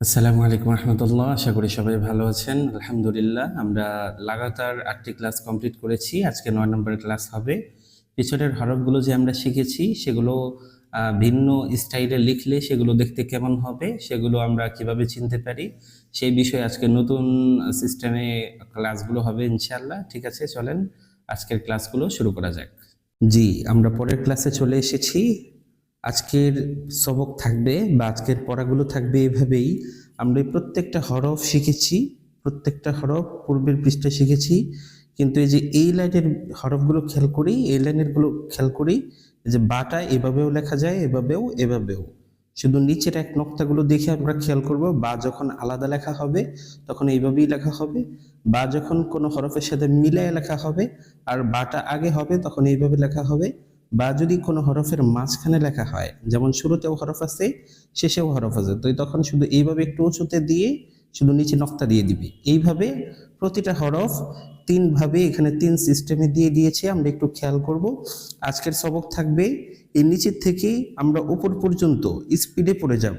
আসসালামু আলাইকুম রহমতুল্লাহ। আশা করি সবাই ভালো আছেন। আলহামদুলিল্লাহ, আমরা লাগাতার 8টি ক্লাস কমপ্লিট করেছি। আজকে 9 নম্বরের ক্লাস হবে। পিছনের হরফগুলো যে আমরা শিখেছি সেগুলো ভিন্ন স্টাইলে লিখলে সেগুলো দেখতে কেমন হবে, সেগুলো আমরা কিভাবে চিনতে পারি, সেই বিষয়ে আজকে নতুন সিস্টেমে ক্লাসগুলো হবে ইনশাআল্লাহ। ঠিক আছে, চলেন আজকের ক্লাসগুলো শুরু করা যাক। জি, আমরা পরের ক্লাসে চলে এসেছি। আজকের সবক থাকবে বা আজকের পড়াগুলো থাকবে এভাবেই। আমরা এই প্রত্যেকটা হরফ শিখেছি, প্রত্যেকটা হরফ পূর্বের পৃষ্ঠায় শিখেছি, কিন্তু এই যে এই লাইনের হরফগুলো খেয়াল করি, এই লাইনের গুলো খেয়াল করি, এই যে বাটা এভাবেও লেখা যায়, এভাবেও এভাবেও। শুধু নিচের এক নক্তাগুলো দেখে আমরা খেয়াল করব, বা যখন আলাদা লেখা হবে তখন এইভাবেই লেখা হবে, বা যখন কোনো হরফের সাথে মিলায় লেখা হবে আর বাটা আগে হবে তখন এইভাবে লেখা হবে, বা যদি কোনো হরফের মাঝখানে লেখা হয়, যেমন শুরুতেও হরফ আছে শেষেও হরফ আছে, তো তখন শুধু এইভাবে একটু উঁচুতে দিয়ে শুধু নিচে নক্তা দিয়ে দিবি। এইভাবে প্রতিটা হরফ তিনভাবে এখানে তিন সিস্টেমে দিয়ে দিয়েছে, আমরা একটু খেয়াল করব। আজকের সবক থাকবে এই নিচের থেকে আমরা উপর পর্যন্ত স্পিডে পড়ে যাব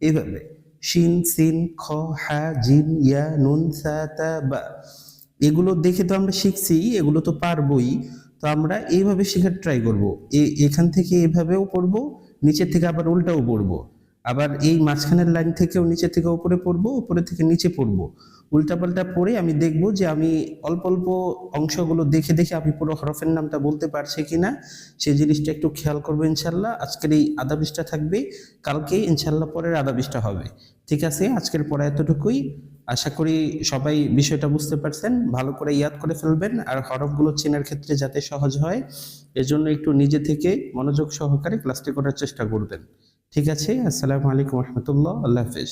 এইভাবে: শিন, সিন, খ, হা, জিম, ইয়া, নুন, সা, তা, বা। এগুলো দেখে তো আমরা শিখছি, এগুলো তো পারবই, তো আমরা এইভাবে শেখার ট্রাই করব। এখান থেকে এভাবেও পড়বো, নিচের থেকে আবার উল্টাও পড়বো, আবার এই মাঝখানের লাইন থেকেও নিচে থেকে উপরে পড়বো, উপরে থেকে নিচে পড়বো। উল্টাপাল্টা পড়ে আমি দেখব যে আমি অল্প অল্প অংশগুলো দেখে দেখে আমি পুরো হরফের নামটা বলতে পারছি কিনা, সেই জিনিসটা একটু খেয়াল করবো ইনশাল্লাহ। আজকের এই আধা পৃষ্ঠা থাকবে, কালকে ইনশাল্লাহ পরের আধা পৃষ্ঠা হবে। ঠিক আছে, আজকের পড়া এতটুকুই। আশা করি সবাই বিষয়টা বুঝতে পারছেন, ভালো করে ইয়াদ করে ফেলবেন, আর হরফগুলো চেনার ক্ষেত্রে যাতে সহজ হয় এজন্য একটু নিজে থেকে মনোযোগ সহকারে ক্লাসটি করার চেষ্টা করবেন। ঠিক আছে, আসসালামু আলাইকুম রহমতুল্লাহ, আল্লাহ হাফেজ।